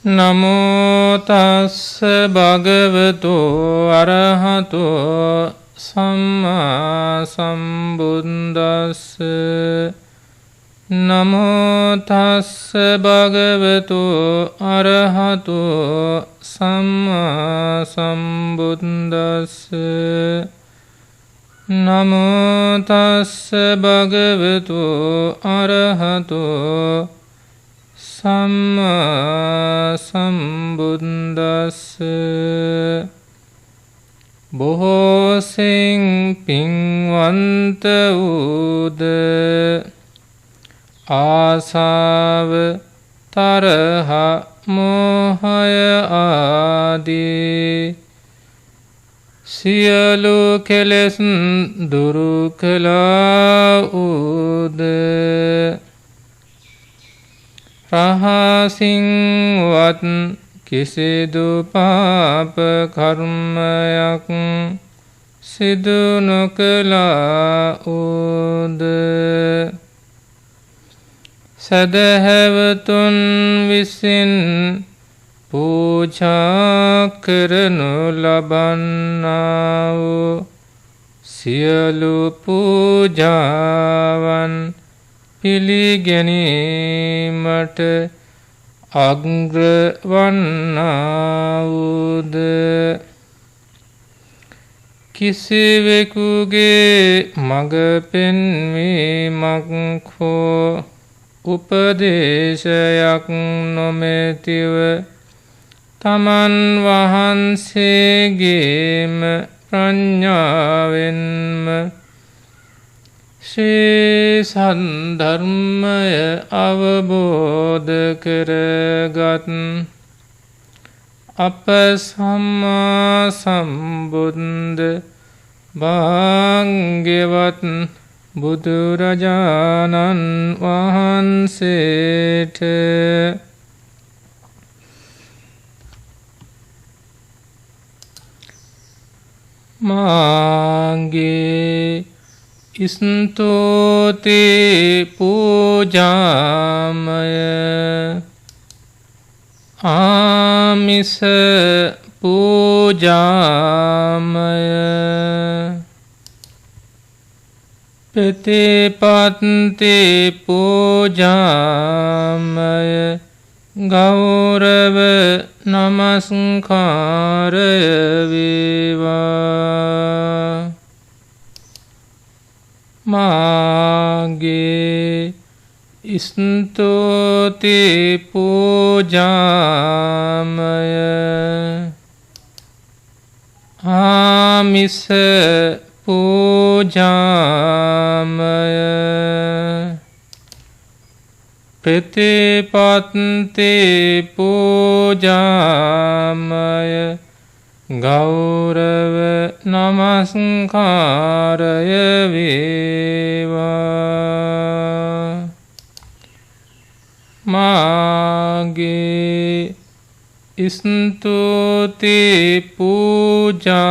නමෝ තස්ස භගවතු අරහතු සම්මා සම්බුද්දස්ස නමෝ තස්ස භගවතු අරහතු සම්මා සම්බුද්දස්ස නමෝ තස්ස භගවතු අරහතු සම්මා සම්බුද්දස්ස බොහෝ සෙයින් පින්වන්ත වූද ආසාව තරහ මෝහය ආදී සියලු කෙලෙස් දුරු කළා වූද රහසින්වත් කිසිදු පාප කර්මයක් සිදු නොකළා වූද සදහැවතුන් විසින් පූජා කරනු ලබන්නා වූ සියලු පූජාවන් පිළිගැනීමට අග්‍ර වන්නා වූද කිසිවෙකුගේ මඟ පෙන්වීමක් හෝ උපදේශයක් නොමැතිව තමන් වහන්සේගේම ප්‍රඥාවෙන්ම ශ්‍රී සද්ධර්මය අවබෝධ කරගත් අප සම්මා සම්බුද්ධ භාග්‍යවත් බුදුරජාණන් වහන්සේට මාගේ ස්තුති පූජාමය ආමිස පූජාමය ප්‍රතිපත්ති පූජාමය ගෞරව නමස්කාරය වේවා මාගේ ස්තුති පූජාමය ආමිස පූජාමය ප්‍රතිපත්ති පූජාමය ගෞරව නමස්කාරය වේවා මාගේ ස්තුති පූජාමය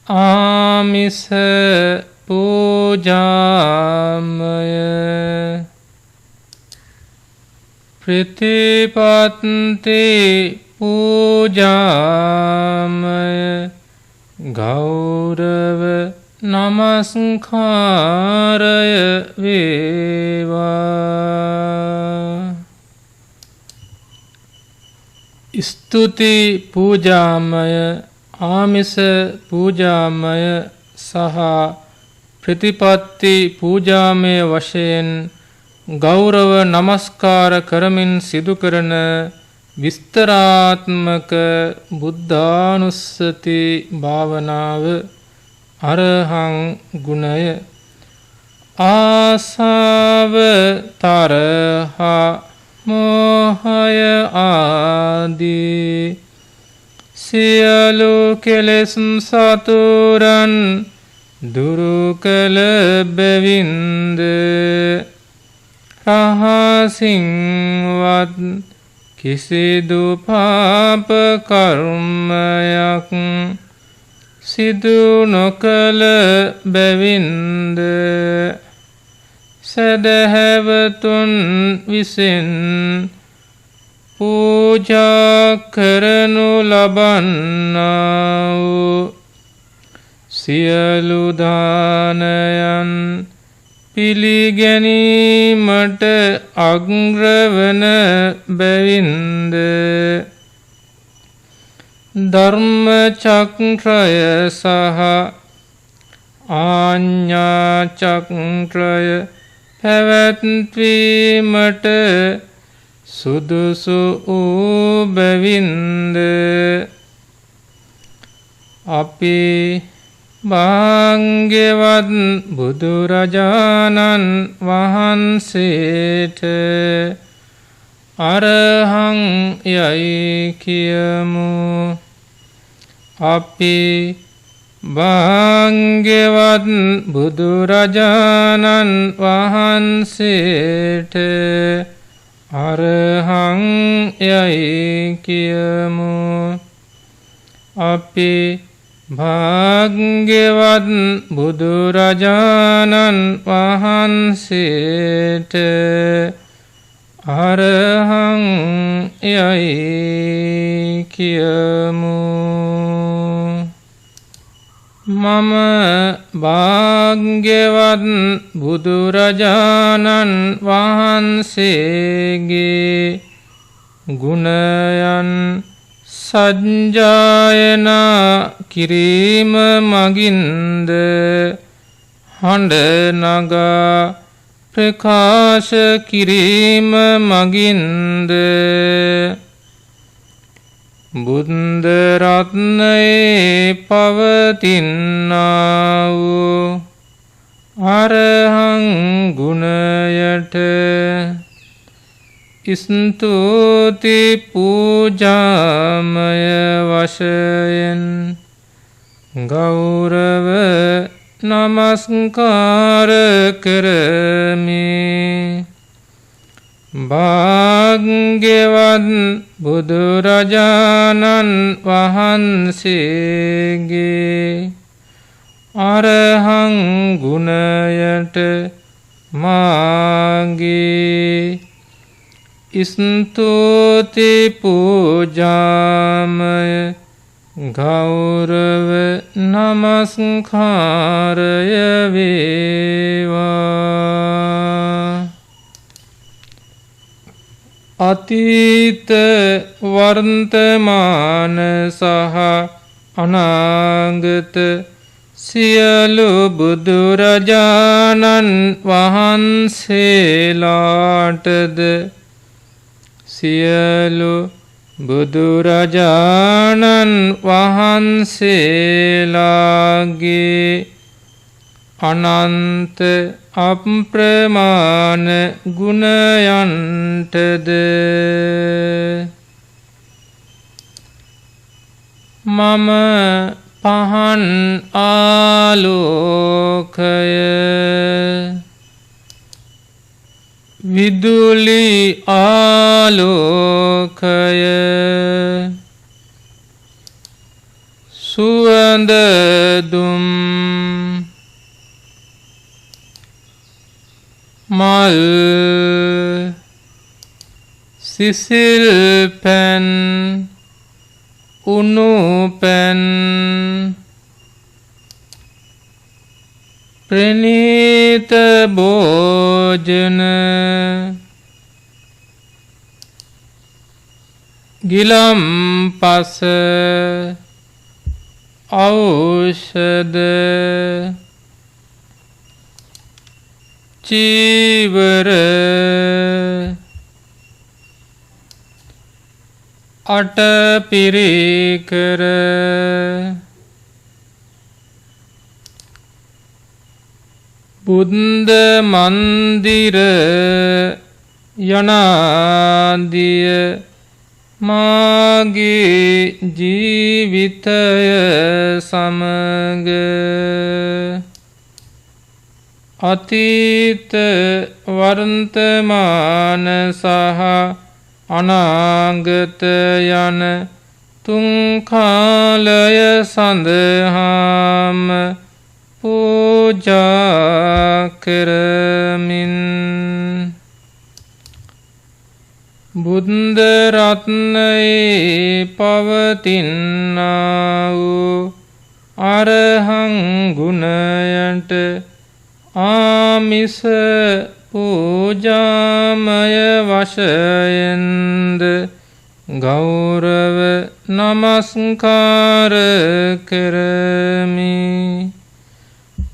ආමිස පූජාමය ප්‍රතිපත්ති පූජාමය ගෞරව නමස්කාරය වේවා ස්තුති පූජාමය ආමිස පූජාමය සහ ප්‍රතිපත්ති පූජාමය වශයෙන් ගෞරව නමස්කාර කරමින් සිදු කරන විස්තරාත්මක බුද්ධානුස්සති භාවනාව අරහං ගුණය ආසාව තරහ මෝහය ආදී සියලු කෙලෙස් සතුරන් දුරු කළ බැවින්ද රහසින්වත් කිසිදු පාප කර්මයක් සිදු නොකළ බැවින්ද සදහැවතුන් විසින් පූජා කරනු ලබන්නා වූ සියලු දානයන් පිළිගැනීමට අග්‍රවන බැවින්ද ධර්ම චක්‍රය සහ ආඤ්ඤා චක්‍රය පැවැත්වීමට සුදුසු වූ බැවින්ද අපි භාග්‍යවත් බුදුරජාණන් වහන්සේට අරහං යයි කියමු. අපි භාග්‍යවත් බුදුරජාණන් වහන්සේට අරහං යයි කියමු. අපි භාග්‍යවත් බුදුරජාණන් වහන්සේට අරහං යයි කියමු. මම භාග්‍යවත් බුදුරජාණන් වහන්සේගේ ගුණයන් සජ්ජායනා කිරීම මගින්ද හඬ නගා ප්‍රකාශ කිරීම මගින්ද බුද්ධ රත්නයේ පවතිනා වූ අරහං ගුණයට ස්තුති පූජාමය වශයෙන් ගෞරව නමස්කාර කරමි. භාග්‍යවත් බුදුරජාණන් වහන්සේගේ අරහං ගුණයට මාගේ ස්තුති පූජාමය ගෞරව නමස්කාරය වේවා. අතීත වර්තමාන සහ අනාගත සියලු බුදුරජාණන් වහන්සේලාටද සියලු බුදුරජාණන් වහන්සේලාගේ අනන්ත අප්‍රමාණ ගුණයන්ටද මම පහන් ආලෝකය විදුලි ආලෝකය සුවඳ දුම් මල් සිසිල් පැන් උණු පැන් ප්‍රණීත භෝජන ගිලම්පස ඖෂධ චීවර අටපිරිකර බුද්ධ මන්දිර යනාදිය මාගේ ජීවිතය සමග අතීත වර්තමාන සහ අනාගත යන තුන් කාලය සඳහාම පූජා කරමින් බුද්ධ රත්නයේ පවතිනා වූ අරහං ගුණයට ආමිස පූජාමය වශයෙන්ද ගෞරව නමස්කාර කරමි.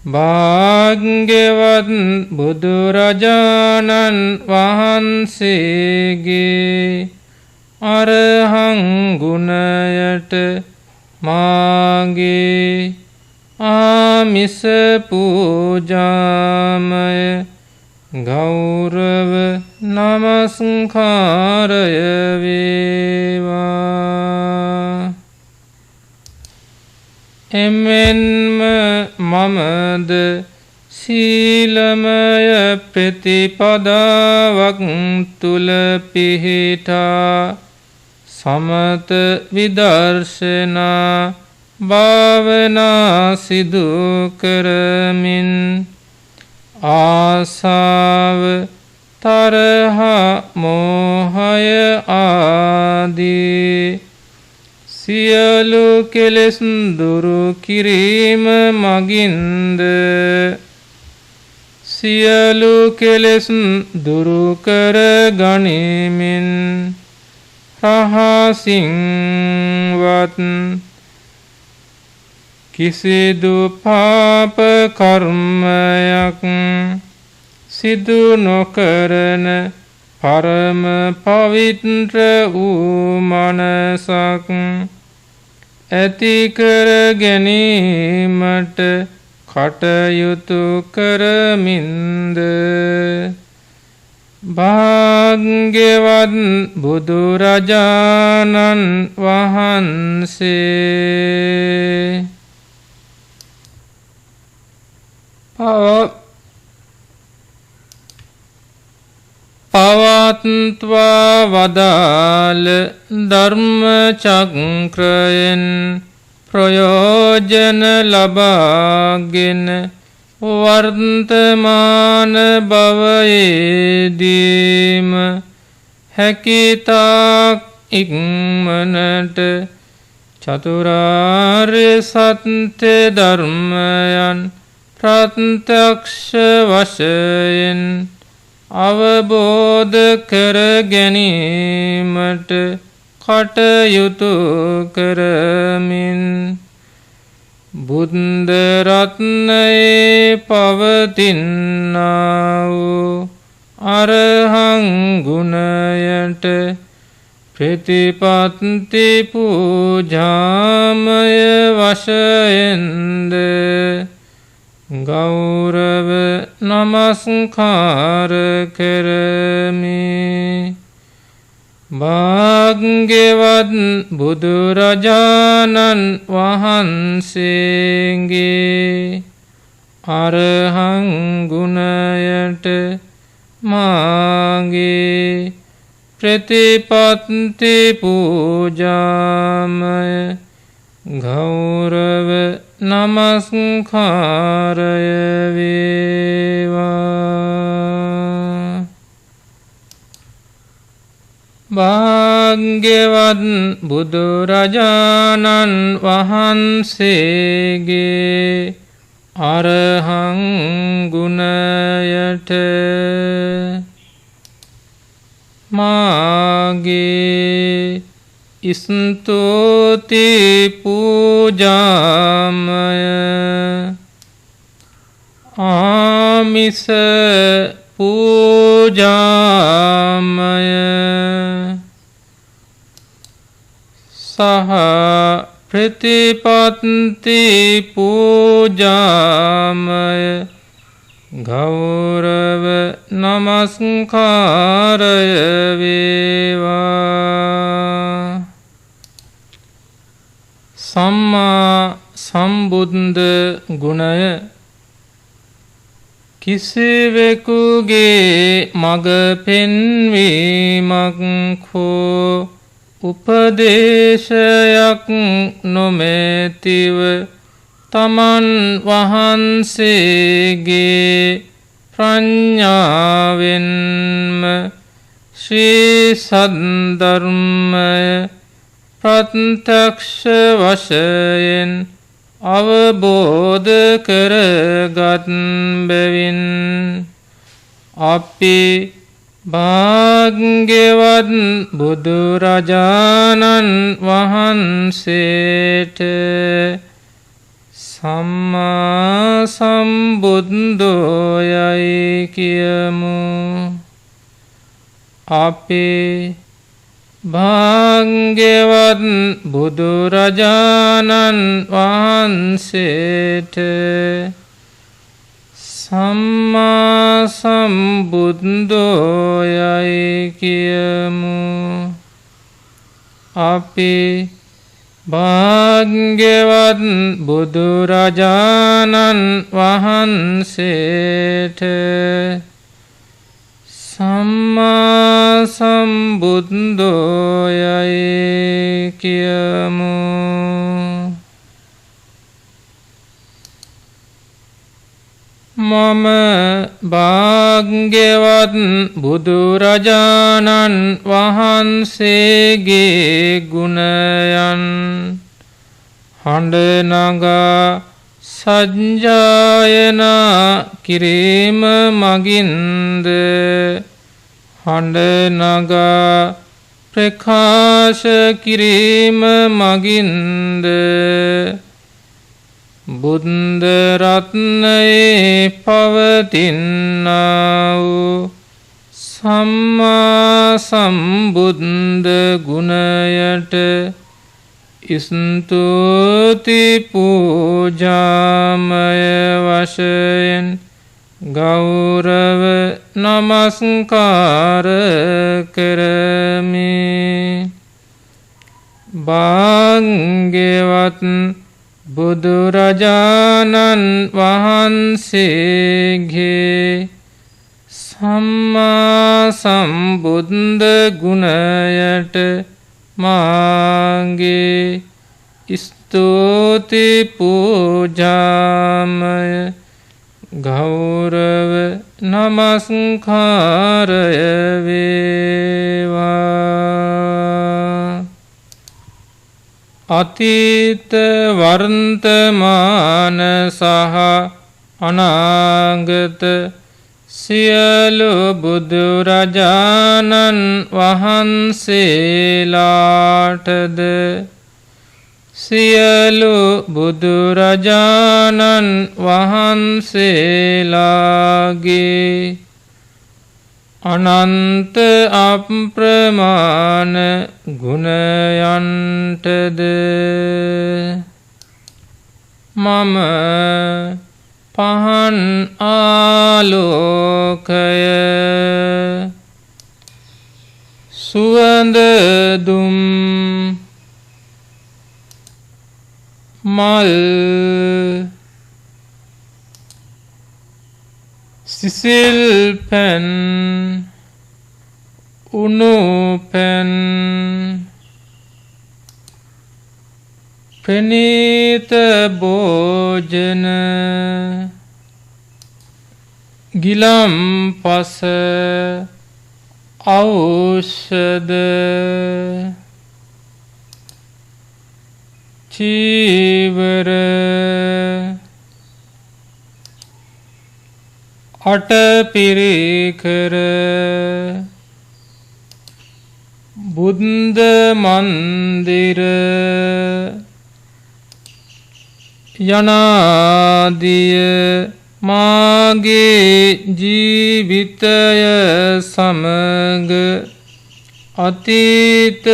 භාග්‍යවත් බුදුරජාණන් වහන්සේගේ අරහං ගුණයට මාගේ ආමිස පූජාමය ගෞරව නමස්කාරය වේවා. එමෙන්ම මමද සීලමය ප්‍රතිපදාවක් තුල පිහිටා සමත විදර්ශනා භාවනා සිදු කරමින් ආසාව තරහ මෝහය ආදී සියලු කෙලෙස් දුරු කිරීම මගින්ද සියලු කෙලෙස් දුරු කර ගනිමින් රහසින්වත් කිසිදු පාප කර්මයක් සිදු නොකරන පරම පවිත්‍ර වූ මනසක් ඇති කර ගැනීමට කටයුතු කරමින්ද භාග්‍යවත් බුදුරජාණන් වහන්සේ පවත්වා වදාළ ධර්ම චක්‍රයෙන් ප්‍රයෝජන ලබාගෙන වර්තමාන භවයේදීම හැකිතාක් ඉක්මනට චතුරාර්ය සත්‍ය ධර්මයන් ප්‍රත්‍යක්ෂ වශයෙන් අවබෝධ කර ගැනීමට කටයුතු කරමින් බුද්ධ රත්නයේ පවතිනා වූ අරහං ගුණයට ප්‍රතිපත්ති පූජාමය වශයෙන්ද ගෞරව නමස්කාර කරමි. භාග්‍යවත් බුදුරජාණන් වහන්සේගේ අරහං ගුණයට මාගේ ප්‍රතිපත්ති පූජාමය ගෞරව නමස්කාරය වේවා. භාග්‍යවත් බුදුරජාණන් වහන්සේගේ අරහං ගුණයට මාගේ ස්තුති පූජාමය ආමිස පූජාමය සහ ප්‍රතිපත්ති පූජාමය ගෞරව නමස්කාරය වේවා. සම්මා සම්බුද්ධ ගුණය කිසිවෙකුගේ මඟ පෙන්වීමක් හෝ උපදේශයක් නොමැතිව තමන් වහන්සේගේ ප්‍රඥාවෙන්ම ශ්‍රී සද්ධර්මය ප්‍රත්‍යක්ෂ වශයෙන් අවබෝධ කරගත් බැවින් අපි භාග්‍යවත් බුදුරජාණන් වහන්සේට සම්මා සම්බුද්ධෝ යයි කියමු. අපේ භාග්‍යවත් බුදුරජාණන් වහන්සේට සම්මා සම්බුද්ධෝ යයි කියමු. අපේ භාග්‍යවත් බුදුරජාණන් වහන්සේට සම්මා සම්බුද්ධෝ යයි කියමු. මම භාග්‍යවත් බුදුරජාණන් වහන්සේගේ ගුණයන් හඬ නගා සජ්ජායනා කිරීම මගින්ද හඬ නගා ප්‍රකාශ කිරීම මගින්ද බුද්ධ රත්නයේ පවතිනා වූ සම්මා සම්බුද්ධ ගුණයට ස්තුති පූජාමය වශයෙන් ගෞරව නමස්කාර කරමි. භාග්‍යවත් බුදුරජාණන් වහන්සේගේ සම්මා සම්බුද්ධ ගුණයට මාගේ ස්තුති පූජාමය ගෞරව නමස්කාරය වේවා. අතීත වර්තමාන සහ අනාගත සියලු බුදුරජාණන් වහන්සේලාටද සියලු බුදුරජාණන් වහන්සේලාගේ අනන්ත අප්‍රමාණ ගුණයන්ටද මම පහන් ආලෝකය සුවඳ දුම් මල් සිසිල් පැන් උණු පැන් ප්‍රණීත භෝජන ගිලම්පස ඖෂධ චීවර අටපිරිකර බුද්ධ මන්දිර යනාදිය මාගේ ජීවිතය සමග අතීත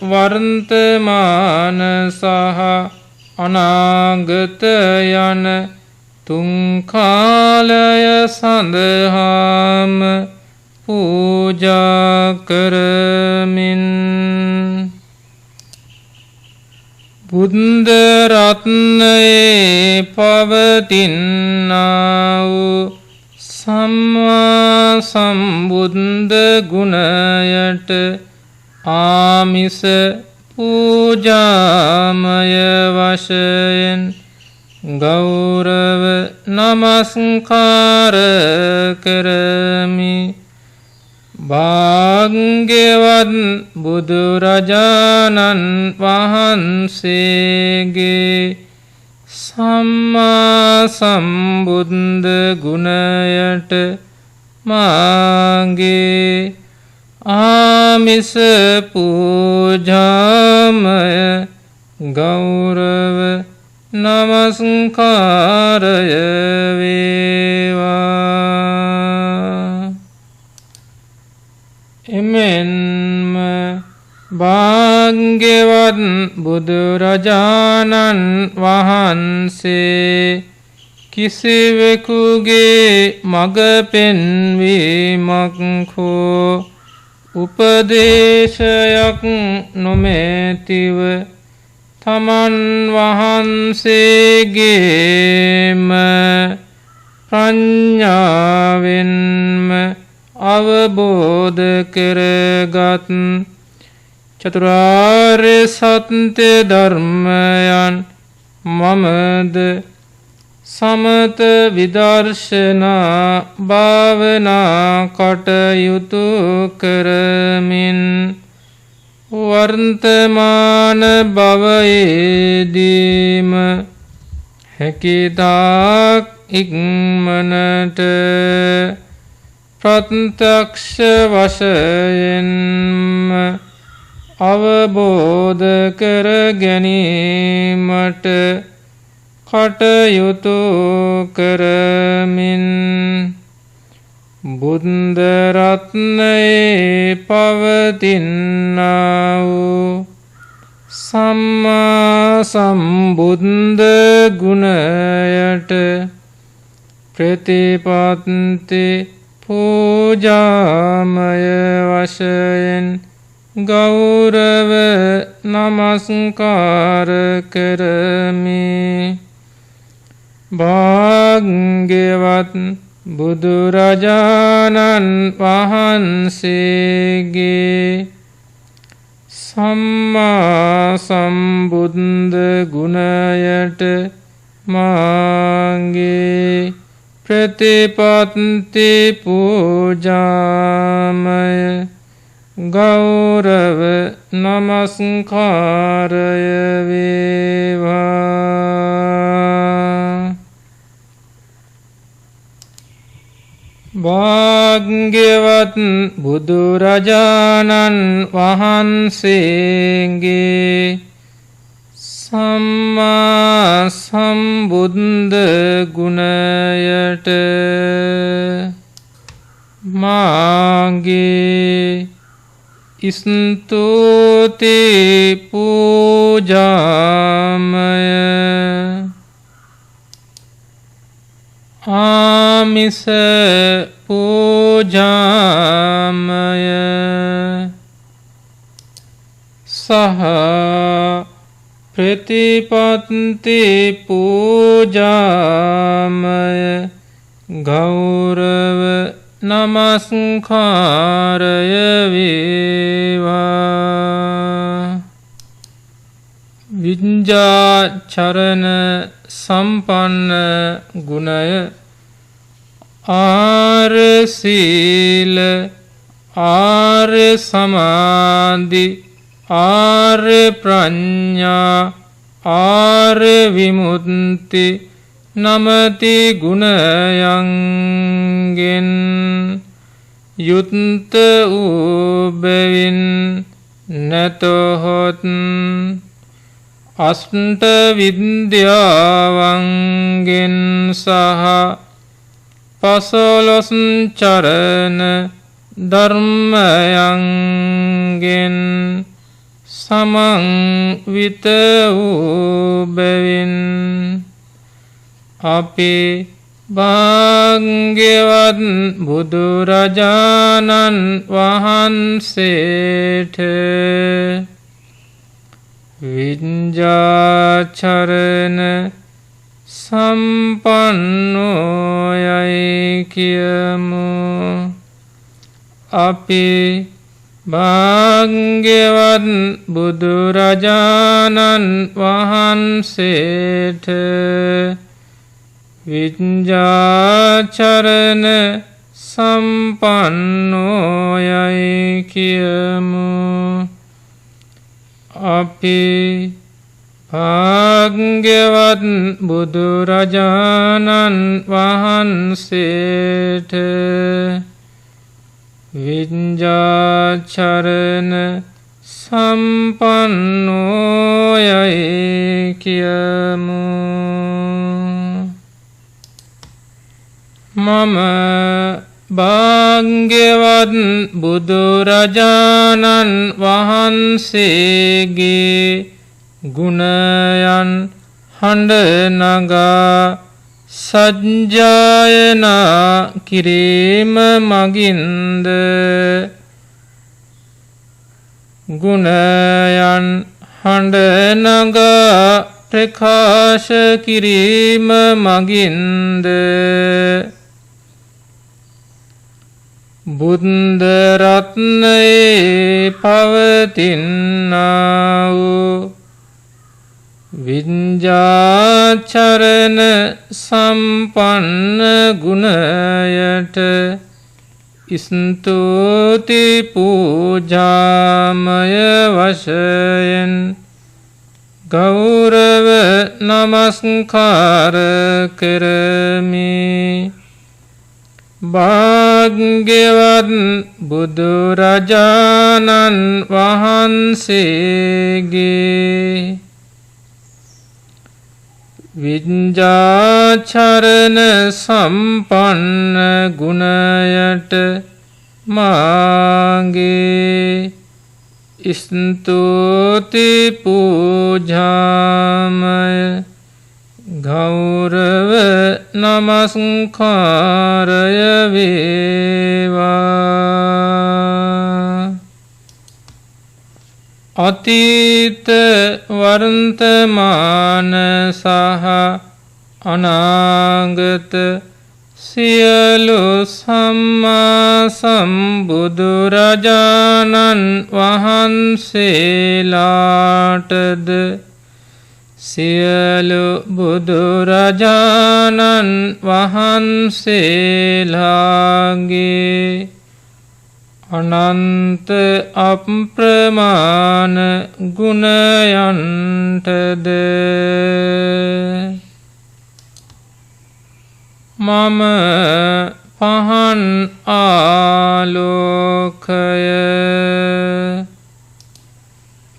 වර්තමාන සහ අනාගත යන තුන් කාලය සඳහාම පූජා කරමින් බුද්ධ රත්නයේ පවතිනා වූ සම්මා සම්බුද්ධ ගුණයට ආමිස පූජාමය වශයෙන් ගෞරව නමස්කාර කරමි. භාග්‍යවත් බුදුරජාණන් වහන්සේගේ සම්මා සම්බුද්ධ ගුණයට මාගේ ආමිස පූජාමය ගෞරව නමස්කාරය වේවා. එමෙන්ම භාග්‍යවත් බුදුරජාණන් වහන්සේ කිසිවෙකුගේ මඟ පෙන්වීමක් හෝ උපදේශයක් නොමැතිව තමන් වහන්සේගේම ප්‍රඥාවෙන්ම අවබෝධ කරගත් චතුරාර්ය සත්‍ය ධර්මයන් මමද සමත විදර්ශනා භාවනා කටයුතු කරමින් වර්තමාන භවයේදීම හැකිතාක් ඉක්මනට ප්‍රත්‍යක්ෂ වශයෙන්ම අවබෝධ කර ගැනීමට කටයුතු කරමින් බුද්ධ රත්නයේ පවතිනා වූ සම්මා සම්බුද්ධ ගුණයට ප්‍රතිපත්ති පූජාමය වශයෙන් ගෞරව නමස්කාර කරමි. භාග්‍යවත් බුදුරජාණන් වහන්සේගේ සම්මා සම්බුද්ධ ගුණයට මාගේ ප්‍රතිපත්ති පූජාමය ගෞරව නමස්කාරය වේවා. භාග්‍යවත් බුදුරජාණන් වහන්සේගේ සම්මා සම්බුද්ධ ගුණයට මාගේ ස්තුති පූජාමය ආමිස පූජාමය සහ ප්‍රතිපත්ති පූජාමය ගෞරව නමස්කාරය වේවා. විඤ්ඤාචරණ සම්පන්න ගුණය ආර්ය සීල ආර්ය සමාධි ආර්ය ප්‍රඥා ආර්ය විමුක්ති නමති ගුණයන්ගෙන් යුක්ත වූ බැවින් නැතහොත් අෂ්ට විද්‍යාවන්ගෙන් සහ පසළොස් චරණ ධර්මයන්ගෙන් සමන්විත වූ බැවින් අපි භාග්‍යවත් බුදුරජාණන් වහන්සේට විඤ්ඤාචරණ සම්පන්නෝ යයි කියමු. අපි භාග්‍යවත් බුදුරජාණන් වහන්සේට විඤ්ඤාචරණ සම්පන්නෝයයි කියමු. අපි භාග්‍යවත් බුදුරජාණන් වහන්සේට විඤ්ඤාචරණ සම්පන්නෝයයි කියමු. මම භාග්‍යවත් බුදුරජාණන් වහන්සේගේ ගුණයන් හඬ නගා සජ්ජායනා කිරීම මගින්ද ගුණයන් හඬ නගා ප්‍රකාශ කිරීම මගින්ද බුද්ධ රත්නයේ පවතිනා වූ විඤ්ඤාචරණ සම්පන්න ගුණයට ස්තුති පූජාමය වශයෙන් ගෞරව නමස්කාර කරමි. භාග්‍යවත් බුදුරජාණන් වහන්සේගේ විඤ්ඤාචරණ සම්පන්න ගුණයට මාගේ ස්තුති පූජාමය ගෞරව නමස්කාරය වේවා. අතීත වර්තමාන සහ අනාගත සියලු සම්මා සම්බුදුරජාණන් වහන්සේලාටද සියලු බුදුරජාණන් වහන්සේලාගේ අනන්ත අප්‍රමාණ ගුණයන්ටද මම පහන් ආලෝකය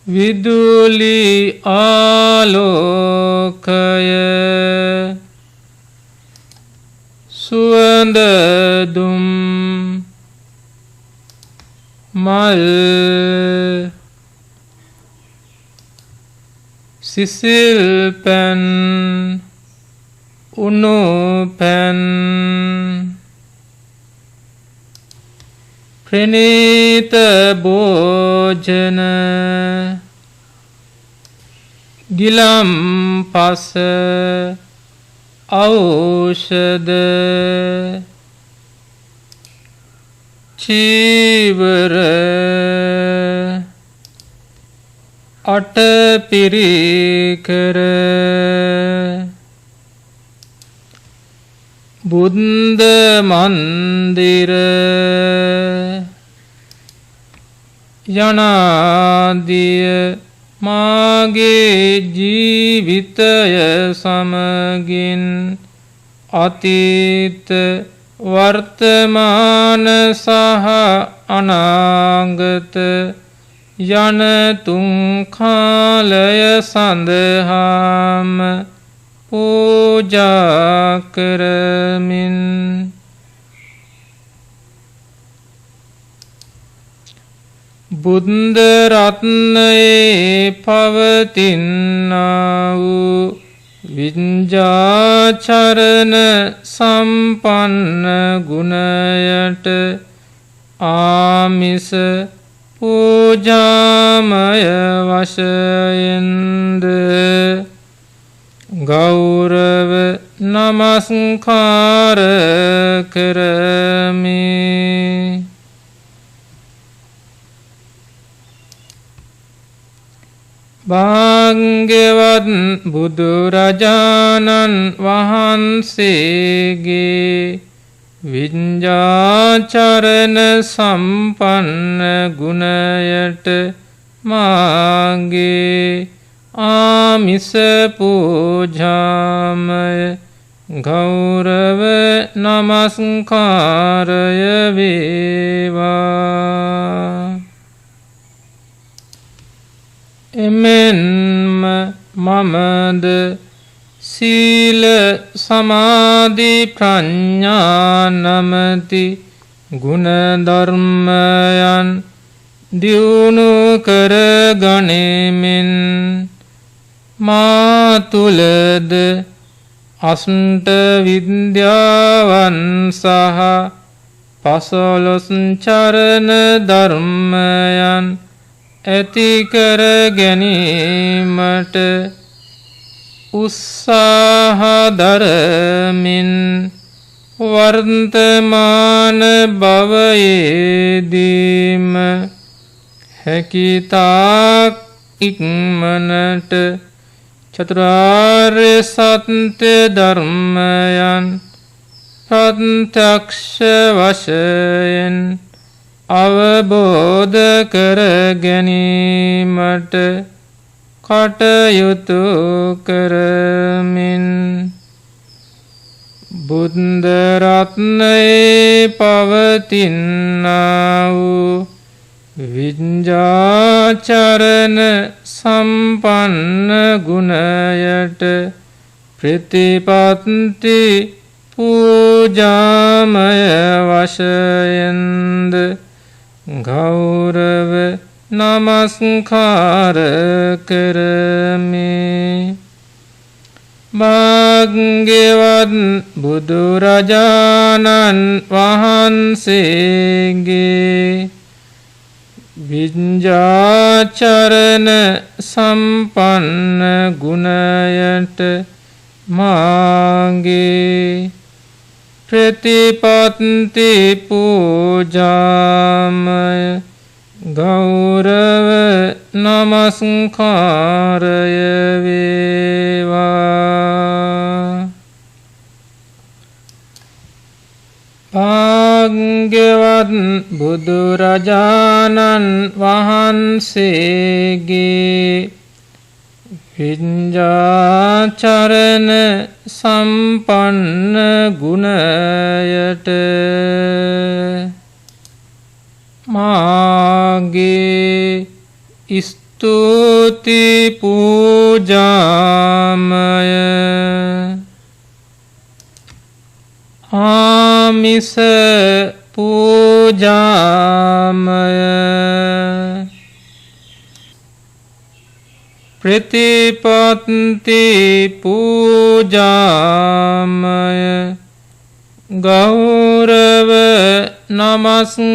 විදුලි ආලෝකය සුවඳ දුම් මල් සිසිල් පැන් උණු පැන් ප්‍රණීත භෝජන ගිලම්පස ඖෂධ චීවර අටපිරිකර බුද්ධ මන්දිර යනාදිය මාගේ ජීවිතය සමගින් අතීත වර්තමාන සහ අනාගත යන තුන් කාලය සඳහාම පූජා කරමින් බුද්ධ රත්නයේ පවතිනා වූ විඤ්ඤාචරණ සම්පන්න ගුණයට ආමිස පූජාමය වශයෙන්ද ගෞරව නමස්කාර කරමි. භාග්‍යවත් බුදුරජාණන් වහන්සේගේ විඤ්ඤාචරණ සම්පන්න ගුණයට මාගේ ආමිස පූජාමය ගෞරව නමස්කාරය වේවා. එමෙන්ම මමද සීල සමාධි ප්‍රඥා නමති ගුණ ධර්මයන් දියුණු කර ගනිමින් මා තුලද අෂ්ට විද්‍යාවන් සහ 15 චරණ ධර්මයන් ඇති කර ගැනීමට උත්සාහ දරමින් වර්තමාන භවයේදීම හැකිතාක් ඉක්මනට චතුරාර්ය සත්‍ය ධර්මයන් ප්‍රත්‍යක්ෂ වශයෙන් අවබෝධ කර ගැනීමට කටයුතු කරමින් බුද්ධ රත්නයේ පවතිනා වූ විඤ්ඤාචරණ සම්පන්න ගුණයට ප්‍රතිපත්ති පූජාමය වශයෙන්ද ගෞරව නමස්කාර කරමි. භාග්‍යවත් බුදුරජාණන් වහන්සේගේ විඤ්ඤාචරණ සම්පන්න ගුණයට මාගේ ප්‍රතිපත්ති පූජාමය ගෞරව නමස්කාරය වේවා. භාග්‍යවත් බුදුරජාණන් වහන්සේගේ විඤ්ඤාචරණ සම්පන්න ගුණයට මාගේ ස්තුති පූජාමය ආමිස පූජාමය ප්‍රතිපත්ති පූජාමය ගෞරව නමස්කාරය